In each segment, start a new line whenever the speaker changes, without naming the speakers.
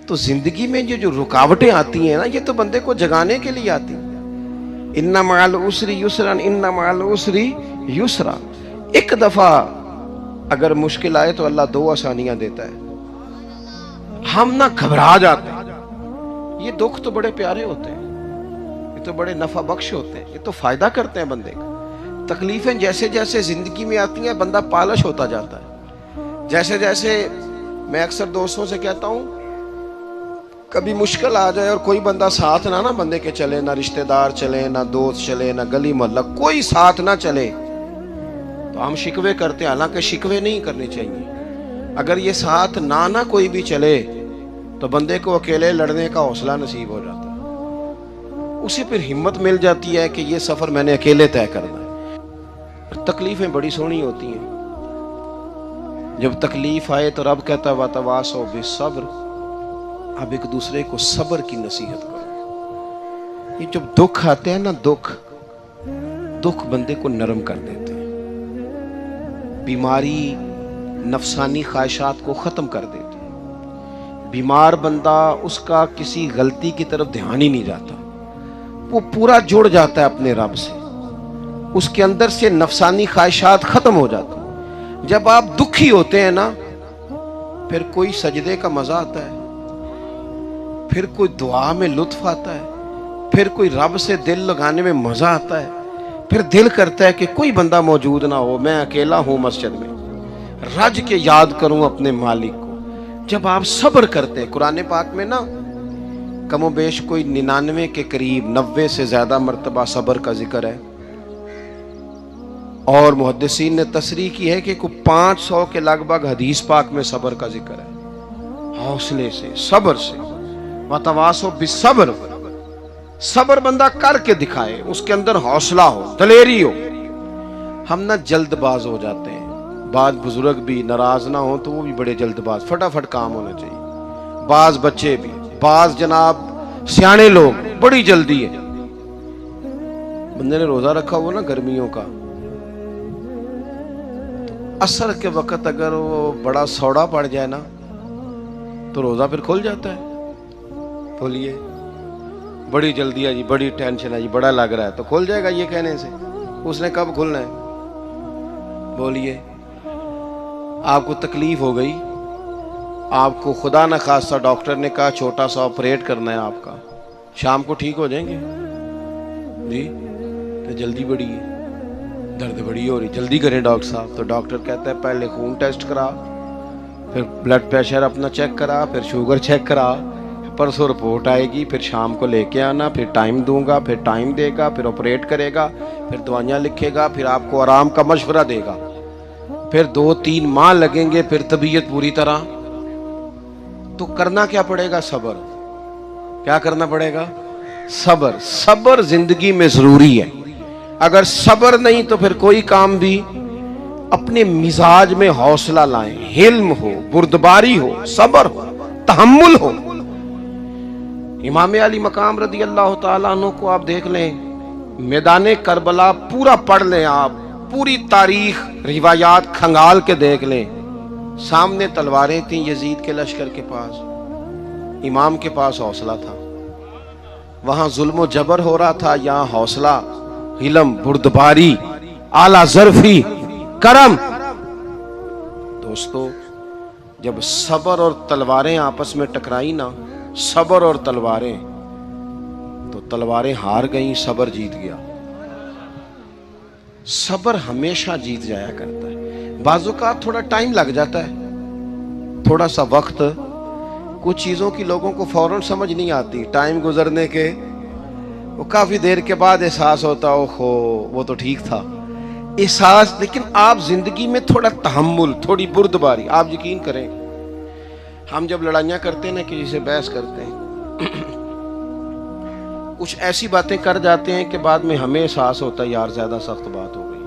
تو زندگی میں یہ جو رکاوٹیں آتی ہیں نا، یہ تو بندے کو جگانے کے لیے آتی ہیں۔ ان مع العسر یسرا، ان مع العسر یسرا۔ ایک دفعہ اگر مشکل آئے تو اللہ دو آسانیاں دیتا ہے، ہم نہ گھبرا جاتے ہیں۔ یہ دکھ تو بڑے پیارے ہوتے ہیں، یہ تو بڑے نفع بخش ہوتے ہیں، یہ تو فائدہ کرتے ہیں بندے کا۔ تکلیفیں جیسے جیسے زندگی میں آتی ہیں بندہ پالش ہوتا جاتا ہے۔ جیسے جیسے میں اکثر دوستوں سے کہتا ہوں، کبھی مشکل آ جائے اور کوئی بندہ ساتھ نہ بندے کے چلے، نہ رشتہ دار چلے، نہ دوست چلے، نہ گلی محلہ، کوئی ساتھ نہ چلے تو ہم شکوے کرتے ہیں۔ حالانکہ شکوے نہیں کرنے چاہیے۔ اگر یہ ساتھ نہ کوئی بھی چلے تو بندے کو اکیلے لڑنے کا حوصلہ نصیب ہو جاتا ہے، اسے پھر ہمت مل جاتی ہے کہ یہ سفر میں نے اکیلے طے کرنا ہے۔ تکلیفیں بڑی سونی ہوتی ہیں۔ جب تکلیف آئے تو رب کہتا ہے وَتَوَاصَوْا بِالصَّبْرِ، اب ایک دوسرے کو صبر کی نصیحت کرو۔ یہ جب دکھ آتے ہیں نا، دکھ بندے کو نرم کر دیتے ہیں، بیماری نفسانی خواہشات کو ختم کر دیتی ہے۔ بیمار بندہ، اس کا کسی غلطی کی طرف دھیان ہی نہیں جاتا، وہ پورا جڑ جاتا ہے اپنے رب سے، اس کے اندر سے نفسانی خواہشات ختم ہو جاتی ہیں۔ جب آپ دکھی ہوتے ہیں نا، پھر کوئی سجدے کا مزہ آتا ہے، پھر کوئی دعا میں لطف آتا ہے، پھر کوئی رب سے دل لگانے میں مزہ آتا ہے، پھر دل کرتا ہے کہ کوئی بندہ موجود نہ ہو، میں اکیلا ہوں مسجد میں، رج کے یاد کروں اپنے مالک کو۔ جب آپ صبر کرتے ہیں، قرآن پاک میں نا کم و بیش کوئی 99 کے قریب، 90 سے زیادہ مرتبہ صبر کا ذکر ہے، اور محدثین نے تصریح کی ہے کہ کوئی 500 کے لگ بھگ حدیث پاک میں صبر کا ذکر ہے۔ حوصلے سے، صبر سے، وَتَوَاصَوْا بِالصَّبْرِ، صبر بندہ کر کے دکھائے، اس کے اندر حوصلہ ہو، دلیری ہو۔ ہم نہ جلد باز ہو جاتے ہیں، بعض بزرگ بھی ناراض نہ ہوں تو وہ بھی بڑے جلد باز، فٹافٹ کام ہونا چاہیے۔ بعض بچے بھی، بعض جناب سیانے لوگ، بڑی جلدی ہے۔ بندے نے روزہ رکھا ہوا نا گرمیوں کا، عصر کے وقت اگر وہ بڑا سوڑا پڑ جائے نا تو روزہ پھر کھل جاتا ہے۔ بولیے، بڑی جلدی ہے جی، بڑی ٹینشن ہے جی، بڑا لگ رہا ہے، تو کھل جائے گا یہ کہنے سے؟ اس نے کب کھلنا ہے؟ بولیے، آپ کو تکلیف ہو گئی، آپ کو خدا نہ خواستہ ڈاکٹر نے کہا چھوٹا سا آپریٹ کرنا ہے آپ کا، شام کو ٹھیک ہو جائیں گے جی؟ تو جلدی بڑی ہے، درد بڑی ہو رہی، جلدی کریں ڈاکٹر صاحب۔ تو ڈاکٹر کہتا ہے پہلے خون ٹیسٹ کرا، پھر بلڈ پریشر اپنا چیک کرا، پھر شوگر چیک کرا، پرسوں رپورٹ آئے گی، پھر شام کو لے کے آنا، پھر ٹائم دوں گا، پھر ٹائم دے گا، پھر آپریٹ کرے گا، پھر دوائیاں لکھے گا، پھر آپ کو آرام کا مشورہ دے گا، پھر 2-3 ماہ لگیں گے، پھر طبیعت پوری طرح۔ تو کرنا کیا پڑے گا؟ صبر۔ کیا کرنا پڑے گا؟ صبر۔ صبر زندگی میں ضروری ہے۔ اگر صبر نہیں تو پھر کوئی کام بھی، اپنے مزاج میں حوصلہ لائیں، حلم ہو، بردباری ہو، صبر ہو، تحمل ہو۔ امام علی مقام رضی اللہ تعالیٰ عنہ کو آپ دیکھ لیں، میدان کربلا پورا پڑھ لیں، آپ پوری تاریخ روایات کھنگال کے دیکھ لیں، سامنے تلواریں تھیں یزید کے لشکر کے پاس، امام کے پاس حوصلہ تھا۔ وہاں ظلم و جبر ہو رہا تھا، یہاں حوصلہ، علم، بردباری، اعلیٰ ظرفی، کرم۔ دوستو، جب صبر اور تلواریں آپس میں ٹکرائی نا، صبر اور تلواریں، تو تلواریں ہار گئیں، صبر جیت گیا۔ صبر ہمیشہ جیت جایا کرتا ہے۔ بعض اوقات تھوڑا ٹائم لگ جاتا ہے، تھوڑا سا وقت، کچھ چیزوں کی لوگوں کو فوراً سمجھ نہیں آتی، ٹائم گزرنے کے وہ کافی دیر کے بعد احساس ہوتا، اوہو وہ تو ٹھیک تھا، احساس۔ لیکن آپ زندگی میں تھوڑا تحمل، تھوڑی بردباری، آپ یقین کریں، ہم جب لڑائیاں کرتے ہیں نا، کسی سے بحث کرتے ہیں، کچھ ایسی باتیں کر جاتے ہیں کہ بعد میں ہمیں احساس ہوتا ہے یار زیادہ سخت بات ہو گئی،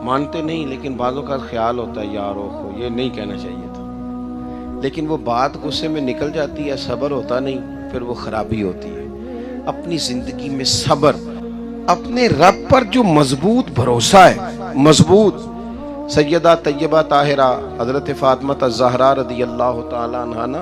مانتے نہیں، لیکن بعضوں کا خیال ہوتا ہے یار اوہو یہ نہیں کہنا چاہیے تھا، لیکن وہ بات غصے میں نکل جاتی ہے، صبر ہوتا نہیں، پھر وہ خرابی ہوتی ہے۔ اپنی زندگی میں صبر، اپنے رب پر جو مضبوط بھروسہ ہے، مضبوط۔ سیدہ طیبہ طاہرہ حضرت فاطمہ الزہرا رضی اللہ تعالی عنہا نا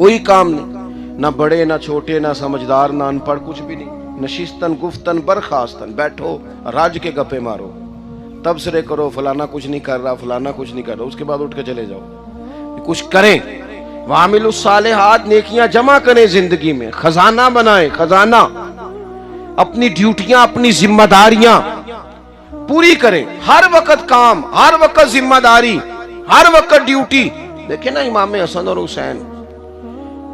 کوئی کام نہیں، نہ بڑے نہ چھوٹے نہ سمجھدار نہ ان پڑھ، کچھ بھی نہیں، نشستن گفتن برخاستن، بیٹھو راج کے گپے مارو، تبصرے کرو فلانا کچھ نہیں کر رہا، فلانا کچھ نہیں کر رہا، اس کے بعد اٹھ کے چلے جاؤ، کچھ کریں۔ وعاملوا الصالحات، نیکیاں جمع کریں زندگی میں، خزانہ بنائیں، خزانہ، اپنی ڈیوٹیاں اپنی ذمہ داریاں پوری کریں، ہر وقت کام، ہر وقت ذمہ داری، ہر وقت ڈیوٹی۔ دیکھیں نا امام حسن اور حسین،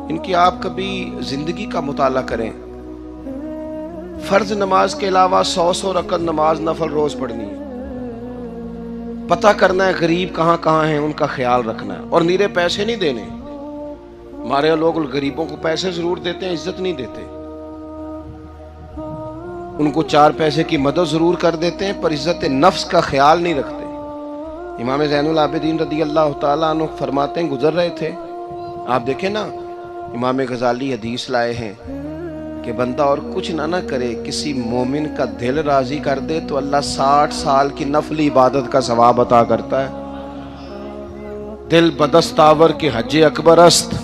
ان کی آپ کبھی زندگی کا مطالعہ کریں، فرض نماز کے علاوہ 100 رکعت نماز نفل روز پڑھنی ہے، پتہ کرنا ہے غریب کہاں کہاں ہیں، ان کا خیال رکھنا ہے، اور نیرے پیسے نہیں دینے۔ ہمارے لوگ غریبوں کو پیسے ضرور دیتے ہیں، عزت نہیں دیتے، ان کو 4 پیسے کی مدد ضرور کر دیتے ہیں، پر عزت نفس کا خیال نہیں رکھتے۔ امام زین العابدین رضی اللہ تعالیٰ عنہ فرماتے ہیں، گزر رہے تھے، آپ دیکھیں نا امام غزالی حدیث لائے ہیں کہ بندہ اور کچھ نہ کرے، کسی مومن کا دل راضی کر دے تو اللہ 60 سال کی نفلی عبادت کا ثواب عطا کرتا ہے۔ دل بدستاور کے حج اکبر است،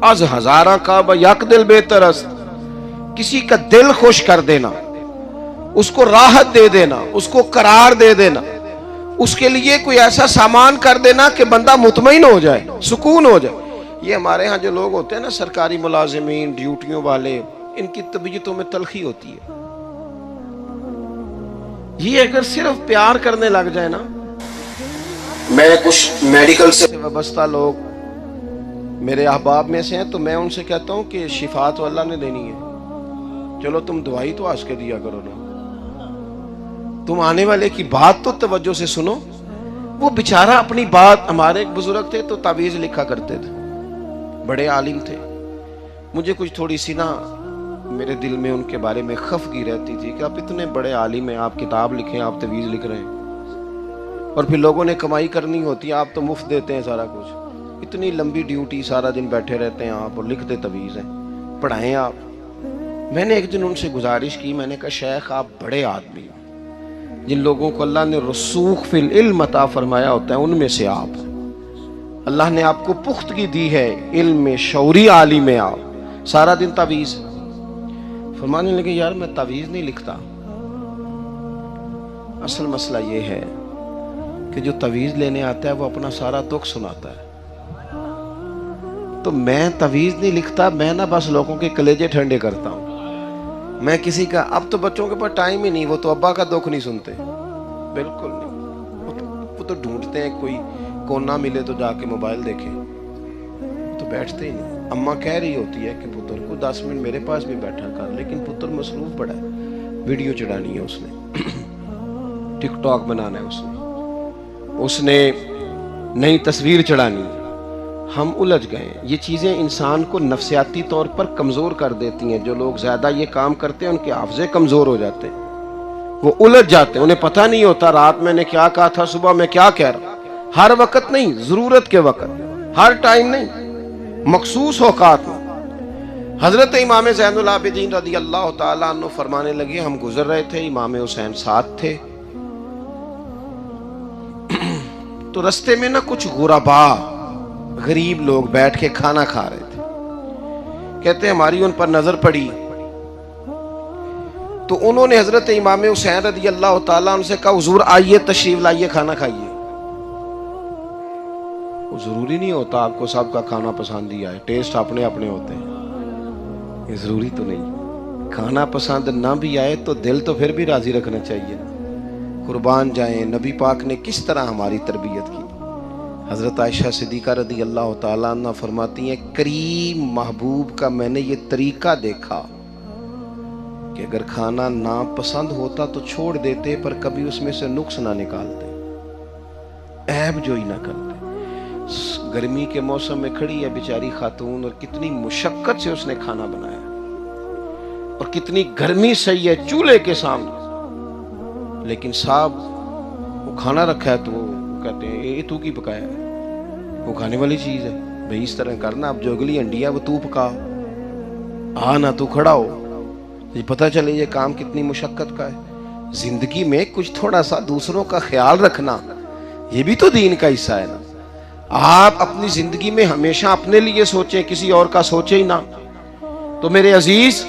از ہزارہ کعبہ یک دل بہتر است۔ کسی کا دل خوش کر دینا، اس کو راحت دے دینا، اس کو قرار دے دینا، اس کے لیے کوئی ایسا سامان کر دینا کہ بندہ مطمئن ہو جائے، سکون ہو جائے۔ یہ ہمارے ہاں جو لوگ ہوتے ہیں نا سرکاری ملازمین، ڈیوٹیوں والے، ان کی طبیعتوں میں تلخی ہوتی ہے۔ یہ اگر صرف پیار کرنے لگ جائے نا، میں کچھ میڈیکل سے وابستہ لوگ میرے احباب میں سے ہیں، تو میں ان سے کہتا ہوں کہ شفا تو اللہ نے دینی ہے، چلو تم دعائی تو آج کے دیا کرو نا، تم آنے والے کی بات تو توجہ سے سنو۔ وہ بیچارہ اپنی بات، ہمارے ایک بزرگ تھے تو تعویذ لکھا کرتے تھے، بڑے عالم تھے، مجھے کچھ تھوڑی سی نا میرے دل میں ان کے بارے میں خفگی رہتی تھی کہ آپ اتنے بڑے عالم ہیں، آپ کتاب لکھیں، آپ تعویذ لکھ رہے ہیں، اور پھر لوگوں نے کمائی کرنی ہوتی ہے، آپ تو مفت دیتے ہیں سارا کچھ، اتنی لمبی ڈیوٹی، سارا دن بیٹھے رہتے ہیں آپ اور لکھتے تعویذ ہیں، پڑھائیں آپ۔ میں نے ایک دن ان سے گزارش کی، میں نے کہا شیخ آپ بڑے آدمی ہیں، جن لوگوں کو اللہ نے رسوخ فی العلم عطا فرمایا ہوتا ہے ان میں سے آپ، اللہ نے آپ کو پختگی دی ہے علم میں، شعوری عالم میں، آپ سارا دن تعویذ۔ فرمانے لگے یار میں تعویذ نہیں لکھتا، اصل مسئلہ یہ ہے کہ جو تعویذ لینے آتا ہے وہ اپنا سارا دکھ سناتا ہے، تو میں تعویذ نہیں لکھتا، میں نا بس لوگوں کے کلیجے ٹھنڈے کرتا ہوں۔ میں کسی کا، اب تو بچوں کے پاس ٹائم ہی نہیں، وہ تو ابا کا دکھ نہیں سنتے، بالکل نہیں، وہ تو ڈھونڈتے ہیں کوئی کونا ملے تو جا کے موبائل دیکھیں، تو بیٹھتے ہی نہیں۔ اماں کہہ رہی ہوتی ہے کہ پتر کو 10 منٹ میرے پاس بھی بیٹھا کر، لیکن پتر مصروف پڑا ہے، ویڈیو چڑھانی ہے اس نے، ٹک ٹاک بنانا ہے اس نے نئی تصویر چڑھانی ہے۔ ہم الجھ گئے ہیں، یہ چیزیں انسان کو نفسیاتی طور پر کمزور کر دیتی ہیں۔ جو لوگ زیادہ یہ کام کرتے ہیں ان کے حافظے کمزور ہو جاتے ہیں، وہ الجھ جاتے ہیں، انہیں پتہ نہیں ہوتا رات میں نے کیا کہا تھا، صبح میں کیا کہہ رہا۔ ہر وقت نہیں، ضرورت کے وقت، ہر ٹائم نہیں، مخصوص اوقات میں۔ حضرت امام زین العابدین رضی اللہ تعالیٰ عنہ فرمانے لگے، ہم گزر رہے تھے، امام حسین ساتھ تھے، تو رستے میں نا کچھ غربا، غریب لوگ بیٹھ کے کھانا کھا رہے تھے، کہتے ہماری ان پر نظر پڑی، تو انہوں نے حضرت امام حسین رضی اللہ تعالیٰ عنہ سے کہا حضور آئیے تشریف لائیے کھانا کھائیے۔ وہ ضروری نہیں ہوتا آپ کو سب کا کھانا پسند ہی آئے، ٹیسٹ اپنے اپنے ہوتے ہیں، یہ ضروری تو نہیں، کھانا پسند نہ بھی آئے تو دل تو پھر بھی راضی رکھنا چاہیے۔ قربان جائیں نبی پاک نے کس طرح ہماری تربیت کی۔ حضرت عائشہ صدیقہ رضی اللہ تعالیٰ عنہ فرماتی ہیں کریم محبوب کا میں نے یہ طریقہ دیکھا کہ اگر کھانا ناپسند ہوتا تو چھوڑ دیتے، پر کبھی اس میں سے نقص نہ نکالتے، عیب جوئی نہ کرتے۔ گرمی کے موسم میں کھڑی ہے بیچاری خاتون، اور کتنی مشقت سے اس نے کھانا بنایا، اور کتنی گرمی سہی ہے چولہے کے سامنے، لیکن صاحب وہ کھانا رکھا ہے تو وہ کہتے ہیں یہ تو کی پکایا ہے، وہ کھانے والی چیز ہے بھئی، اس طرح کرنا، اب جو اگلی انڈیا وہ تو پکا، نہ تو کھڑا ہو، یہ پتہ چلے یہ کام کتنی مشقت کا ہے۔ زندگی میں کچھ تھوڑا سا دوسروں کا خیال رکھنا یہ بھی تو دین کا حصہ ہے نا۔ آپ اپنی زندگی میں ہمیشہ اپنے لیے سوچیں، کسی اور کا سوچیں ہی نہ. تو میرے عزیز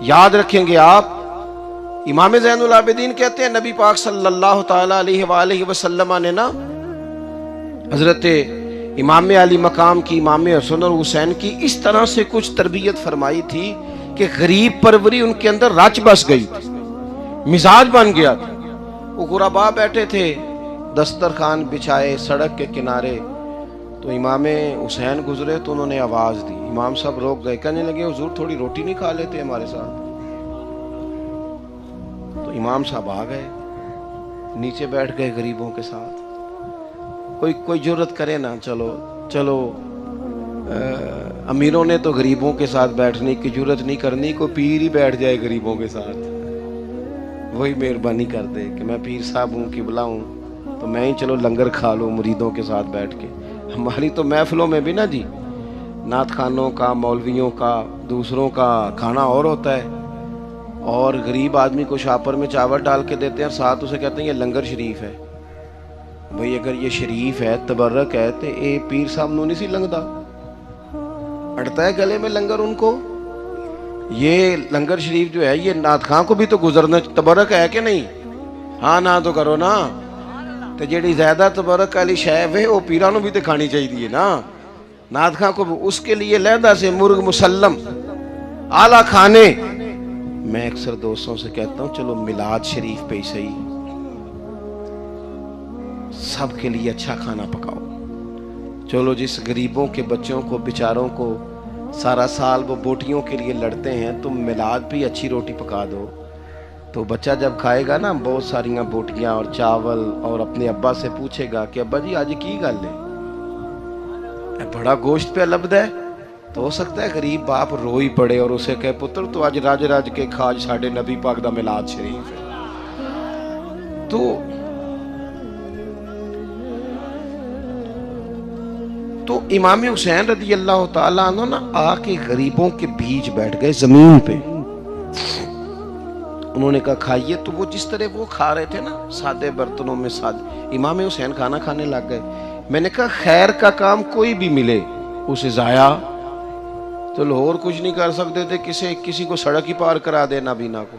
یاد رکھیں گے آپ، امام زین العابدین کہتے ہیں نبی پاک صلی اللہ تعالی علیہ وآلہ وسلم نے نا حضرت امام علی مقام کی، امام حسن اور حسین کی اس طرح سے کچھ تربیت فرمائی تھی کہ غریب پروری ان کے اندر رچ بس گئی تھی، مزاج بن گیا تھا. وہ غربا بیٹھے تھے دسترخوان بچھائے سڑک کے کنارے، تو امام حسین گزرے تو انہوں نے آواز دی. امام صاحب روک گئے، کہنے لگے حضور تھوڑی روٹی نہیں کھا لیتے ہمارے ساتھ؟ تو امام صاحب آ گئے، نیچے بیٹھ گئے غریبوں کے ساتھ. کوئی جرت کرے نا، چلو امیروں نے تو غریبوں کے ساتھ بیٹھنے کی جرت نہیں کرنی، کوئی پیر ہی بیٹھ جائے غریبوں کے ساتھ، وہی مہربانی کر دے کہ میں پیر صاحب ہوں، قبلہ ہوں، تو میں ہی چلو لنگر کھا لوں مریدوں کے ساتھ بیٹھ کے. ہماری تو محفلوں میں بھی نا جی نعت خانوں کا، مولویوں کا، دوسروں کا کھانا اور ہوتا ہے، اور غریب آدمی کو شاپر میں چاول ڈال کے دیتے ہیں اور ساتھ اسے کہتے ہیں یہ لنگر شریف ہے. بھئی اگر یہ شریف ہے، تبرک ہے، تو اے پیر صاحب نو نہیں سی لنگدا، اڑتا ہے گلے میں لنگر ان کو. یہ لنگر شریف جو ہے یہ نعت خاں کو بھی تو گزرنا تبرک ہے کہ نہیں؟ ہاں نہ تو کرو نا. تو جیڑی زیادہ تبرک والی شے ہے وہ پیرانوں بھی تو کھانی چاہیے نا، نعت خاں کو بھی. اس کے لیے لہدہ سے مرغ مسلم اعلیٰ کھانے. میں اکثر دوستوں سے کہتا ہوں چلو میلاد شریف پہ ہی صحیح سب کے لیے اچھا کھانا پکاؤ. چلو جس غریبوں کے بچوں کو بیچاروں کو سارا سال وہ بوٹیوں کے لیے لڑتے ہیں، تم میلاد پہ اچھی روٹی پکا دو، تو بچہ جب کھائے گا نا بہت ساریاں بوٹیاں اور چاول، اور اپنے ابا سے پوچھے گا کہ ابا جی آج کی گل ہے، بڑا گوشت پہ لبد ہے. تو ہو سکتا ہے غریب باپ روئی پڑے اور اسے کہے پتر تو آج راج راج کے کھاج ساڑھے نبی پاک دا میلاد شریف ہے. تو امام حسین رضی اللہ تعالیٰ عنہ نا آ کے غریبوں کے بیچ بیٹھ گئے زمین پہ. انہوں نے کہا کھائیے. تو وہ جس طرح وہ کھا رہے تھے نا سادے برتنوں میں سادے، امام حسین کھانا کھانے لگ گئے. میں نے کہا خیر کا کام کوئی بھی ملے اسے ضائع، چلو اور کچھ نہیں کر سکتے تھے، کسی کو سڑک ہی پار کرا دے نابینا کو،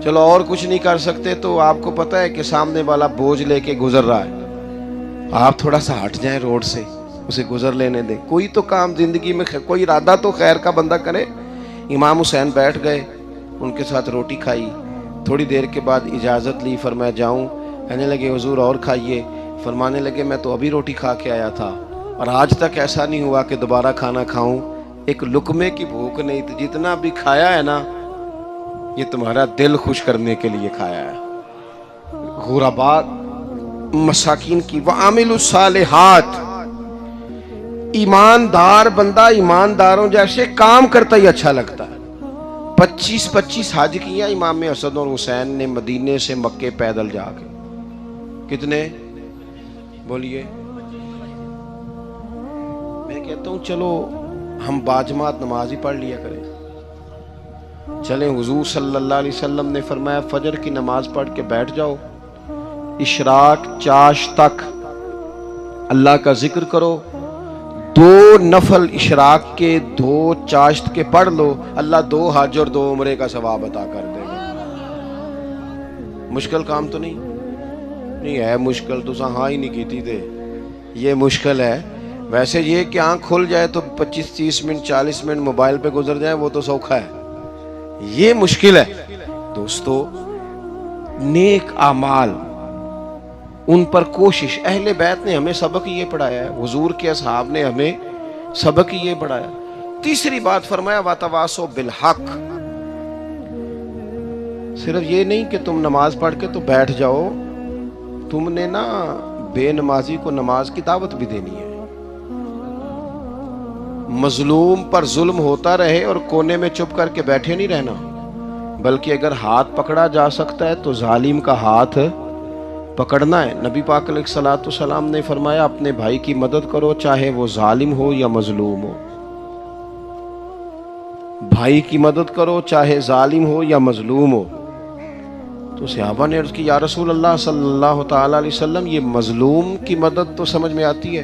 چلو اور کچھ نہیں کر سکتے، تو آپ کو پتہ ہے کہ سامنے والا بوجھ لے کے گزر رہا ہے، آپ تھوڑا سا ہٹ جائیں روڈ سے، اسے گزر لینے دیں. کوئی تو کام زندگی میں کوئی ارادہ تو خیر کا بندہ کرے. امام حسین بیٹھ گئے، ان کے ساتھ روٹی کھائی. تھوڑی دیر کے بعد اجازت لی، فرمایا جاؤں؟ کہنے لگے حضور اور کھائیے. فرمانے لگے میں تو ابھی روٹی کھا کے آیا تھا اور آج تک ایسا نہیں ہوا کہ دوبارہ کھانا کھاؤں. ایک لقمے کی بھوک نہیں تھی، جتنا بھی کھایا ہے نا یہ تمہارا دل خوش کرنے کے لیے کھایا ہے. غرباء مساکین کی وعامل الصالحات، ایماندار بندہ ایمانداروں جیسے کام کرتا ہی اچھا لگتا ہے. 25 حج کیا امام حسن اور حسین نے مدینے سے مکے پیدل جا کے. کتنے بولیے؟ میں کہتا ہوں چلو ہم باجماعت نماز ہی پڑھ لیا کریں. چلیں حضور صلی اللہ علیہ وسلم نے فرمایا فجر کی نماز پڑھ کے بیٹھ جاؤ، اشراق چاش تک اللہ کا ذکر کرو، 2 نفل اشراق کے 2 چاشت کے پڑھ لو، اللہ 2 حج اور 2 عمرے کا ثواب عطا کر دے گا. مشکل کام تو نہیں ہے. مشکل تو ہاں ہی نہیں کیتی تھے، یہ مشکل ہے. ویسے یہ کہ آنکھ کھل جائے تو 25-30 منٹ 40 منٹ موبائل پہ گزر جائے وہ تو سوکھا ہے، یہ مشکل ہے. دوستو نیک اعمال ان پر کوشش، اہل بیت نے ہمیں سبق یہ پڑھایا ہے، حضور کے اصحاب نے ہمیں سبق یہ پڑھایا. تیسری بات فرمایا وَتَوَاصَوْا بِالْحَقِّ. صرف یہ نہیں کہ تم نماز پڑھ کے تو بیٹھ جاؤ، تم نے نا بے نمازی کو نماز کی دعوت بھی دینی ہے. مظلوم پر ظلم ہوتا رہے اور کونے میں چپ کر کے بیٹھے نہیں رہنا، بلکہ اگر ہاتھ پکڑا جا سکتا ہے تو ظالم کا ہاتھ پکڑنا ہے. نبی پاک علیہ الصلوۃ والسلام نے فرمایا اپنے بھائی کی مدد کرو چاہے وہ ظالم ہو یا مظلوم ہو. بھائی کی مدد کرو چاہے ظالم ہو یا مظلوم ہو. تو صحابہ نے عرض کی یا رسول اللہ صلی اللہ تعالی علیہ وسلم یہ مظلوم کی مدد تو سمجھ میں آتی ہے،